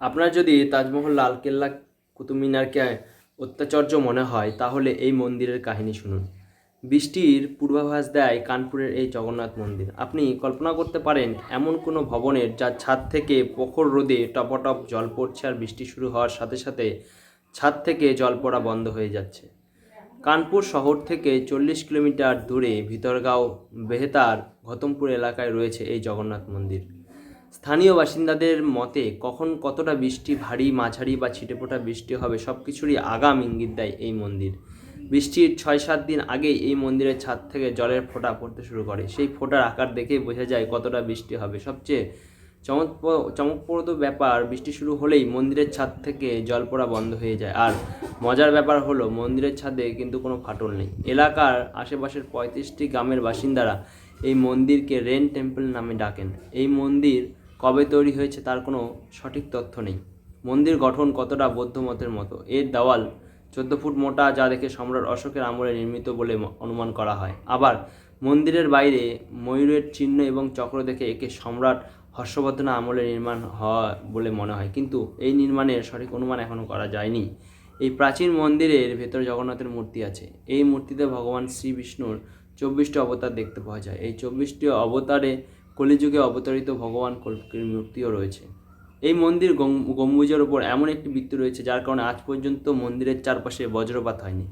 আপনার যদি তাজমহল, লালকেল্লা, কুতুব মিনারকে অত্যাচার্য মনে হয় তাহলে এই মন্দিরের কাহিনী শুনুন। বৃষ্টির পূর্বাভাস দেয় কানপুরের এই জগন্নাথ মন্দির। আপনি কল্পনা করতে পারেন এমন কোনো ভবনের যার ছাদ থেকে প্রখর রোদে টপটপ জল পড়ছে আর বৃষ্টি শুরু হওয়ার সাথে সাথে ছাদ থেকে জল পড়া বন্ধ হয়ে যাচ্ছে। কানপুর শহর থেকে 40 কিলোমিটার দূরে ভিতরগাঁও বেহেতার ঘতমপুর এলাকায় রয়েছে এই জগন্নাথ মন্দির। স্থানীয় বাসিন্দাদের মতে কখন কতটা বৃষ্টি, ভারী, মাঝারি বা ছিটেফোঁটা বৃষ্টি হবে সব কিছুরই আগাম ইঙ্গিত দেয় এই মন্দির। বৃষ্টির 6-7 দিন আগেই এই মন্দিরের ছাদ থেকে জলের ফোঁটা পড়তে শুরু করে। সেই ফোঁটার আকার দেখেই বোঝা যায় কতটা বৃষ্টি হবে। সবচেয়ে চমকপ্রদ ব্যাপার, বৃষ্টি শুরু হলেই মন্দিরের ছাদ থেকে জল পড়া বন্ধ হয়ে যায়। আর মজার ব্যাপার হলো মন্দিরের ছাদে কিন্তু কোনো ফাটল নেই। এলাকার আশেপাশের 35টি গ্রামের বাসিন্দারা এই মন্দিরকে রেন টেম্পল নামে ডাকেন। এই মন্দির কবে তৈরি হয়েছে তার কোনো সঠিক তথ্য নেই। মন্দির গঠন কতটা বৌদ্ধ মতের মতো। এর দেওয়াল 14 ফুট মোটা, যা দেখে সম্রাট অশোকের আমলে নির্মিত বলে অনুমান করা হয়। আবার মন্দিরের বাইরে ময়ূরের চিহ্ন এবং চক্র দেখে একে সম্রাট হর্ষবর্ধন আমলে নির্মাণ হয় বলে মনে হয়, কিন্তু এই নির্মাণের সঠিক অনুমান এখনও করা যায়নি। এই প্রাচীন মন্দিরের ভেতর জগন্নাথের মূর্তি আছে। এই মূর্তিতে ভগবান শ্রী বিষ্ণুর 24টি অবতার দেখতে পাওয়া যায়। এই 24টি অবতারে কলিযুগে অবতারিত ভগবান কল্কির মূর্তিও রয়েছে। এই মন্দির গম্বুজের ওপর এমন একটি বৃত্ত রয়েছে যার কারণে আজ পর্যন্ত মন্দিরের চারপাশে বজ্রপাত হয়নি।